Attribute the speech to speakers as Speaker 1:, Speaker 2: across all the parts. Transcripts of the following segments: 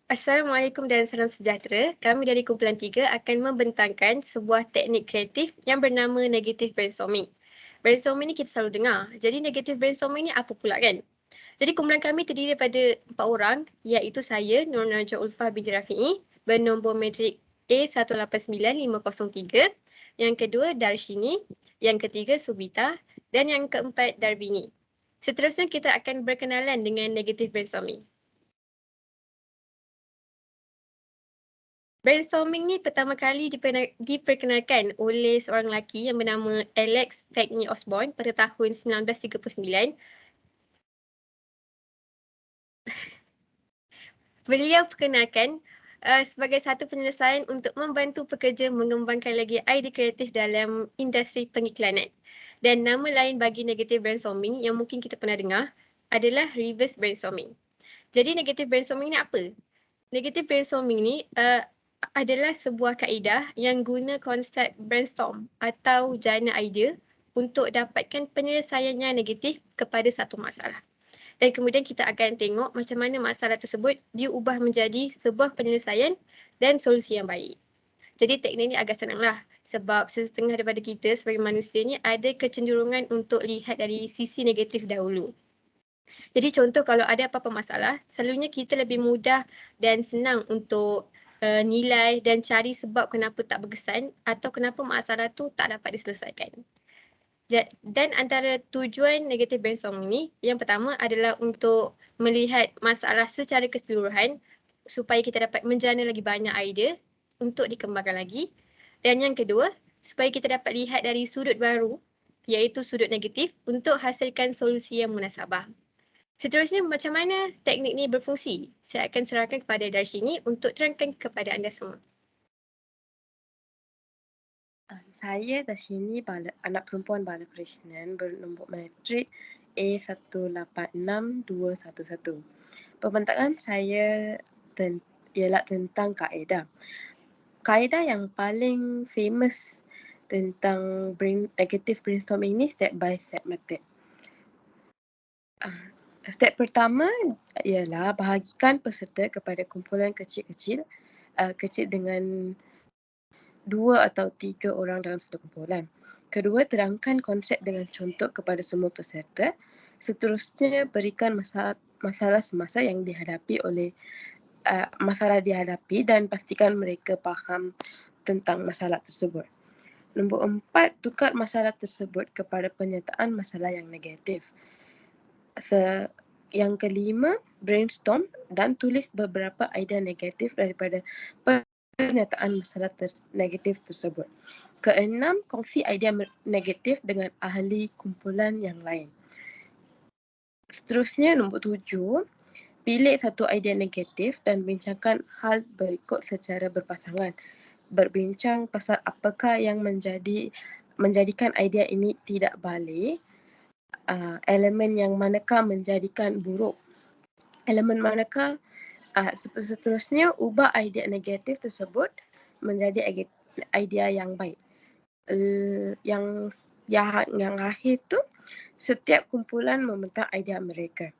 Speaker 1: Assalamualaikum dan salam sejahtera. Kami dari kumpulan 3 akan membentangkan sebuah teknik kreatif yang bernama negative brainstorming. Brainstorming ni kita selalu dengar. Jadi negative brainstorming ni apa pula kan? Jadi kumpulan kami terdiri daripada 4 orang, iaitu saya, Nur Najwa Ulfah binti Rafi'i, bernombor metrik A189503, yang kedua Darshini, yang ketiga Subita, dan yang keempat Darbini. Seterusnya kita akan berkenalan dengan negative brainstorming. Brainstorming ni pertama kali diperkenalkan oleh seorang lelaki yang bernama Alex Pagney Osborne pada tahun 1939. Beliau perkenalkan sebagai satu penyelesaian untuk membantu pekerja mengembangkan lagi idea kreatif dalam industri pengiklanan. Dan nama lain bagi negative brainstorming yang mungkin kita pernah dengar adalah reverse brainstorming. Jadi negative brainstorming ni apa? Negative brainstorming ni adalah sebuah kaedah yang guna konsep brainstorm atau jana idea untuk dapatkan penyelesaian yang negatif kepada satu masalah. Dan kemudian kita akan tengok macam mana masalah tersebut diubah menjadi sebuah penyelesaian dan solusi yang baik. Jadi teknik ni agak senanglah sebab setengah daripada kita sebagai manusia ni ada kecenderungan untuk lihat dari sisi negatif dahulu. Jadi contoh kalau ada apa-apa masalah, selalunya kita lebih mudah dan senang untuk nilai dan cari sebab kenapa tak berkesan atau kenapa masalah tu tak dapat diselesaikan. Dan antara tujuan negative brainstorming ni, yang pertama adalah untuk melihat masalah secara keseluruhan supaya kita dapat menjana lagi banyak idea untuk dikembangkan lagi. Dan yang kedua, supaya kita dapat lihat dari sudut baru, iaitu sudut negatif untuk hasilkan solusi yang munasabah. Seterusnya, macam mana teknik ni berfungsi? Saya akan serahkan kepada Darshini untuk terangkan kepada anda semua.
Speaker 2: Saya Darshini, anak perempuan Balakrishnan bernombor metrik A186211. Pembentangan saya ialah tentang kaedah. Kaedah yang paling famous tentang negative brainstorming ni step by step method. Step pertama ialah bahagikan peserta kepada kumpulan kecil-kecil, kecil dengan 2 atau 3 orang dalam satu kumpulan. Kedua, terangkan konsep dengan contoh kepada semua peserta. Seterusnya, berikan masalah semasa yang dihadapi dan pastikan mereka faham tentang masalah tersebut. Nombor 4, tukar masalah tersebut kepada penyataan masalah yang negatif. Yang kelima, brainstorm dan tulis beberapa idea negatif daripada pernyataan masalah negatif tersebut. Keenam, kongsi idea negatif dengan ahli kumpulan yang lain. Seterusnya, nombor 7, pilih satu idea negatif dan bincangkan hal berikut secara berpasangan. Berbincang pasal apakah yang menjadikan idea ini tidak balik, elemen yang manakah menjadikan buruk, elemen manakah. Seterusnya, ubah idea negatif tersebut menjadi idea yang baik. Yang akhir tu, setiap kumpulan membentang idea mereka.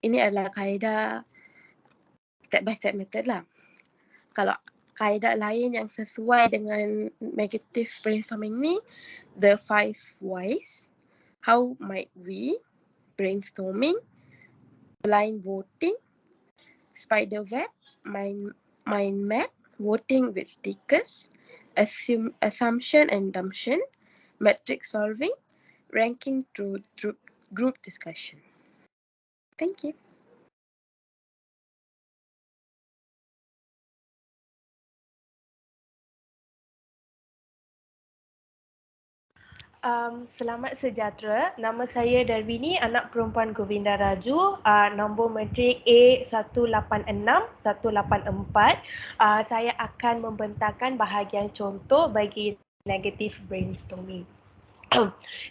Speaker 2: Ini adalah kaedah step by step method lah. Kalau kaedah lain yang sesuai dengan negative brainstorming ni, the 5 whys, how might we, brainstorming, blind voting, spider web, mind map, voting with stickers, assumption and dumption, matrix solving, ranking through group discussion. Thank you.
Speaker 3: Selamat sejahtera. Nama saya Darbini, anak perempuan Govinda Raju, nombor metrik A186184. Saya akan membentangkan bahagian contoh bagi negative brainstorming.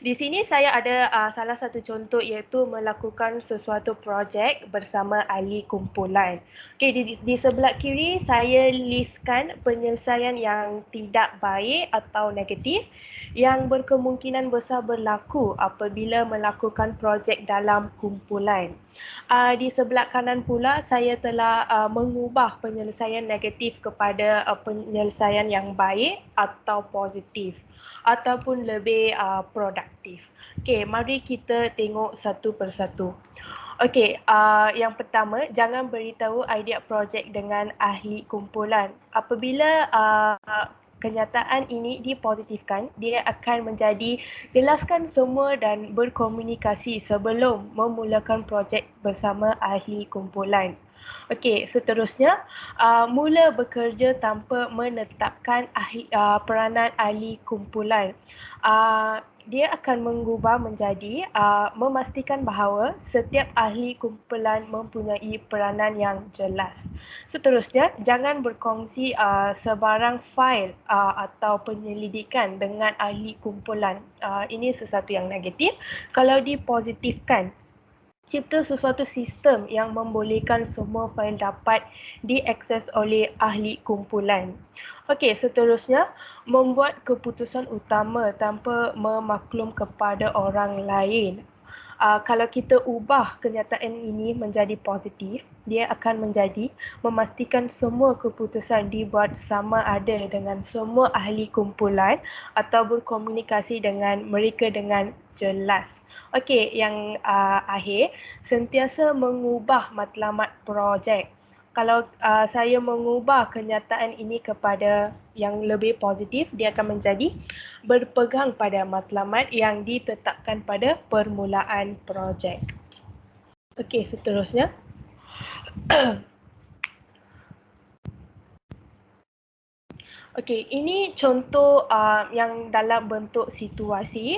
Speaker 3: Di sini saya ada salah satu contoh iaitu melakukan sesuatu projek bersama ahli kumpulan. Okey, di sebelah kiri saya listkan penyelesaian yang tidak baik atau negatif yang berkemungkinan besar berlaku apabila melakukan projek dalam kumpulan. Di sebelah kanan pula saya telah mengubah penyelesaian negatif kepada penyelesaian yang baik atau positif ataupun lebih produktif. Okey, mari kita tengok satu persatu. Okey, yang pertama, jangan beritahu idea projek dengan ahli kumpulan. Apabila kenyataan ini dipositifkan, dia akan menjadi jelaskan semua dan berkomunikasi sebelum memulakan projek bersama ahli kumpulan. Okey, seterusnya, mula bekerja tanpa menetapkan peranan ahli kumpulan. Dia akan mengubah menjadi memastikan bahawa setiap ahli kumpulan mempunyai peranan yang jelas. Seterusnya, jangan berkongsi sebarang fail atau penyelidikan dengan ahli kumpulan. Ini sesuatu yang negatif. Kalau dipositifkan, cipta sesuatu sistem yang membolehkan semua fail dapat diakses oleh ahli kumpulan. Okey, seterusnya, membuat keputusan utama tanpa memaklum kepada orang lain. Kalau kita ubah kenyataan ini menjadi positif, dia akan menjadi memastikan semua keputusan dibuat sama ada dengan semua ahli kumpulan atau berkomunikasi dengan mereka dengan jelas. Okey, yang akhir, sentiasa mengubah matlamat projek. Kalau saya mengubah kenyataan ini kepada yang lebih positif, dia akan menjadi berpegang pada matlamat yang ditetapkan pada permulaan projek. Okey, seterusnya. Okey, ini contoh yang dalam bentuk situasi.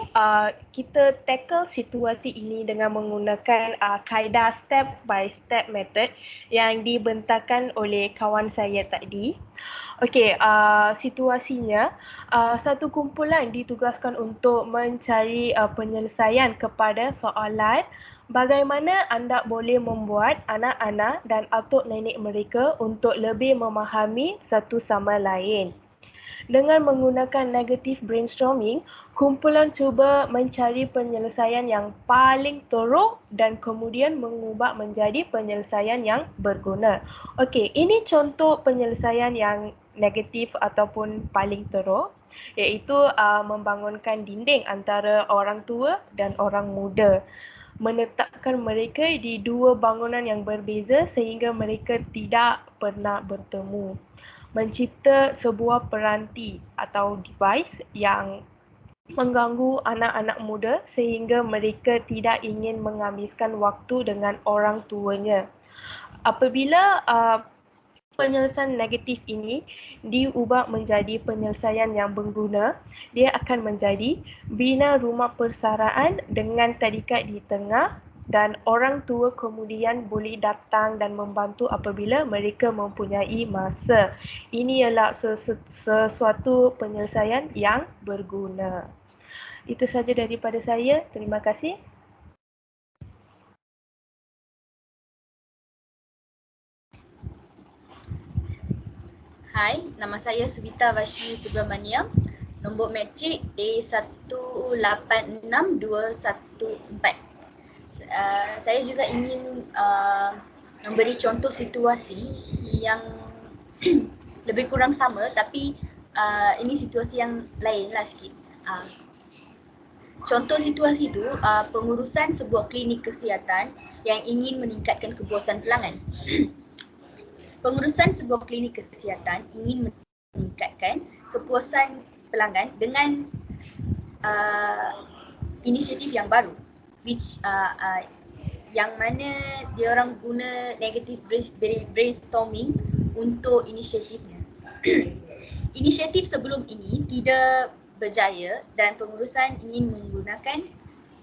Speaker 3: Kita tackle situasi ini dengan menggunakan kaedah step by step method yang dibentangkan oleh kawan saya tadi. Okey, situasinya, satu kumpulan ditugaskan untuk mencari penyelesaian kepada soalan bagaimana anda boleh membuat anak-anak dan atuk nenek mereka untuk lebih memahami satu sama lain. Dengan menggunakan negative brainstorming, kumpulan cuba mencari penyelesaian yang paling teruk dan kemudian mengubah menjadi penyelesaian yang berguna. Okey, ini contoh penyelesaian yang negatif ataupun paling teruk, iaitu membangunkan dinding antara orang tua dan orang muda. Menetapkan mereka di dua bangunan yang berbeza sehingga mereka tidak pernah bertemu. Mencipta sebuah peranti atau device yang mengganggu anak-anak muda sehingga mereka tidak ingin menghabiskan waktu dengan orang tuanya. Apabila penyelesaian negatif ini diubah menjadi penyelesaian yang berguna, dia akan menjadi bina rumah persaraan dengan tadika di tengah dan orang tua kemudian boleh datang dan membantu apabila mereka mempunyai masa. Ini ialah sesuatu penyelesaian yang berguna. Itu saja daripada saya. Terima kasih.
Speaker 4: Hai, nama saya Subita Vashni Subramaniam. Nombor matrik A186214. Saya juga ingin memberi contoh situasi yang lebih kurang sama, tapi ini situasi yang lain lah sikit. Contoh situasi itu pengurusan sebuah klinik kesihatan yang ingin meningkatkan kepuasan pelanggan. Pengurusan sebuah klinik kesihatan ingin meningkatkan kepuasan pelanggan dengan inisiatif yang baru, which yang mana dia orang guna negative brainstorming untuk inisiatifnya. Inisiatif sebelum ini tidak berjaya dan pengurusan ingin menggunakan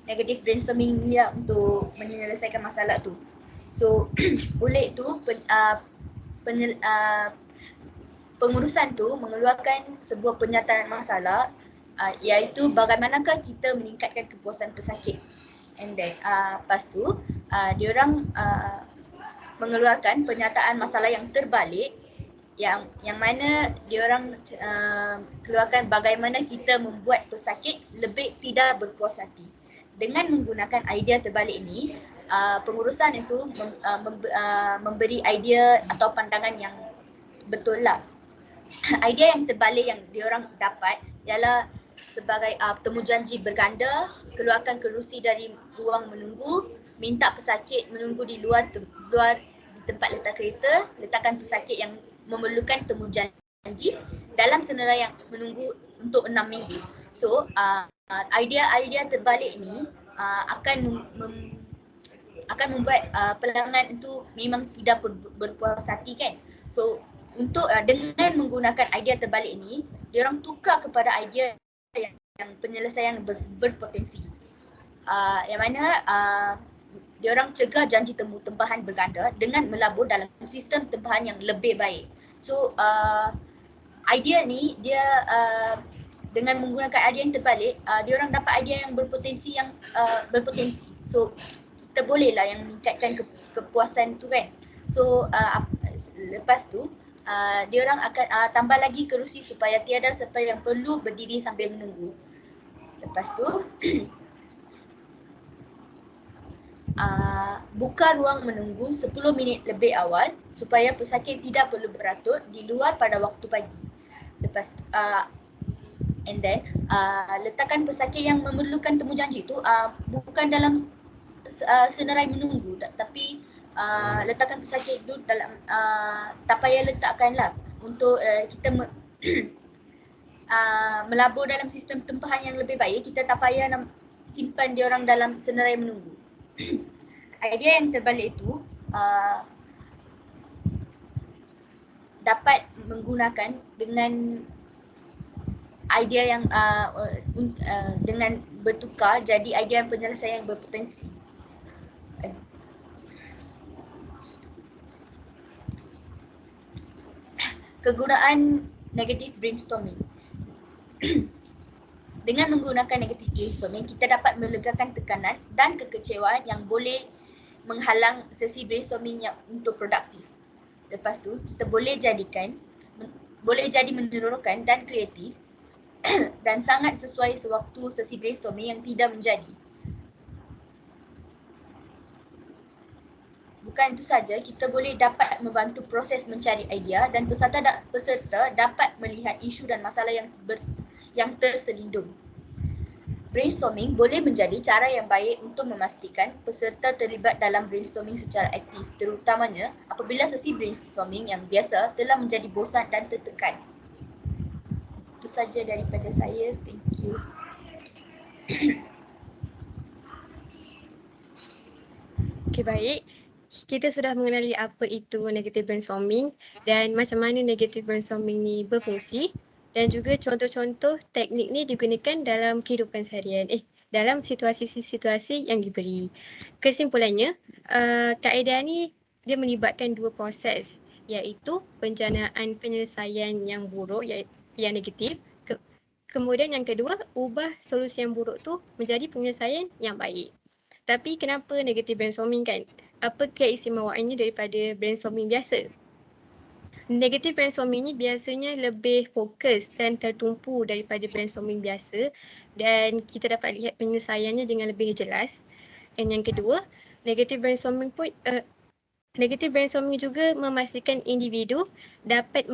Speaker 4: negative brainstorming ni untuk menyelesaikan masalah tu. So oleh itu pengurusan tu mengeluarkan sebuah penyataan masalah iaitu bagaimanakah kita meningkatkan kepuasan pesakit. And then lepas tu diorang mengeluarkan pernyataan masalah yang terbalik yang mana diorang keluarkan bagaimana kita membuat pesakit lebih tidak berpuas hati. Dengan menggunakan idea terbalik ini, pengurusan itu memberi idea atau pandangan yang betul lah. Idea yang terbalik yang diorang dapat ialah sebagai temujanji berganda, keluarkan kerusi dari ruang menunggu, minta pesakit menunggu di luar di tempat letak kereta, letakkan pesakit yang memerlukan temujanji dalam senarai yang menunggu untuk 6 minggu. So, idea-idea terbalik ini akan membuat pelanggan itu memang tidak berpuas hati kan. So, untuk dengan menggunakan idea terbalik ini, diorang tukar kepada idea yang penyelesaian berpotensi. Yang mana diorang cegah janji temu tempahan berganda dengan melabur dalam sistem tempahan yang lebih baik. So idea ni dia dengan menggunakan idea yang terbalik, diorang dapat idea yang berpotensi So kita bolehlah yang meningkatkan kepuasan tu kan. So lepas tu diorang akan tambah lagi kerusi supaya tiada siapa yang perlu berdiri sambil menunggu. Lepas tu buka ruang menunggu 10 minit lebih awal supaya pesakit tidak perlu beratut di luar pada waktu pagi. Lepas tu, and then letakkan pesakit yang memerlukan temujanji itu bukan dalam senarai menunggu, tapi letakkan pesakit itu dalam tak payah letakkanlah untuk kita melabur dalam sistem tempahan yang lebih baik. Kita tak payah simpan diorang dalam senarai menunggu. Idea yang terbalik itu dapat menggunakan dengan idea yang dengan bertukar jadi idea penyelesaian yang berpotensi. Kegunaan negative brainstorming. Dengan menggunakan negative brainstorming, kita dapat melegakan tekanan dan kekecewaan yang boleh menghalang sesi brainstorming yang untuk produktif. Lepas tu, kita boleh jadi menerokan dan kreatif dan sangat sesuai sewaktu sesi brainstorming yang tidak menjadi. Bukan itu saja, kita boleh dapat membantu proses mencari idea dan peserta dapat melihat isu dan masalah yang terselindung. Brainstorming boleh menjadi cara yang baik untuk memastikan peserta terlibat dalam brainstorming secara aktif, terutamanya apabila sesi brainstorming yang biasa telah menjadi bosan dan tertekan. Itu saja daripada saya. Thank you.
Speaker 1: Okey, baik. Kita sudah mengenali apa itu negative brainstorming dan macam mana negative brainstorming ni berfungsi dan juga contoh-contoh teknik ni digunakan dalam kehidupan seharian, dalam situasi-situasi yang diberi. Kesimpulannya, kaedah ni dia melibatkan dua proses, iaitu penjanaan penyelesaian yang buruk yang negatif, kemudian yang kedua, ubah solusi yang buruk tu menjadi penyelesaian yang baik. Tapi kenapa negative brainstorming kan? Apa keistimewaannya daripada brainstorming biasa? Negative brainstorming ni biasanya lebih fokus dan tertumpu daripada brainstorming biasa dan kita dapat lihat penyelesaiannya dengan lebih jelas. Dan yang kedua, negative brainstorming juga memastikan individu dapat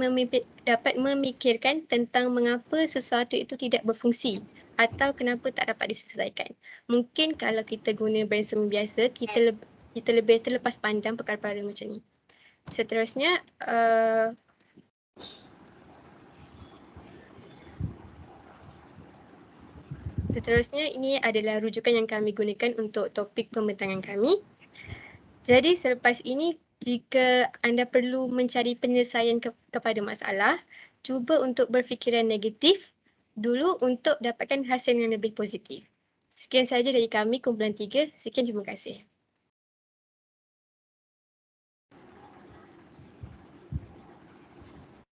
Speaker 1: memikirkan tentang mengapa sesuatu itu tidak berfungsi atau kenapa tak dapat diselesaikan. Mungkin kalau kita guna brainstorming biasa, kita lebih terlepas pandang perkara-perkara macam ni. Seterusnya, ini adalah rujukan yang kami gunakan untuk topik pembentangan kami. Jadi selepas ini, jika anda perlu mencari penyelesaian kepada masalah, cuba untuk berfikiran negatif dulu untuk dapatkan hasil yang lebih positif. Sekian sahaja dari kami, kumpulan 3. Sekian, terima kasih.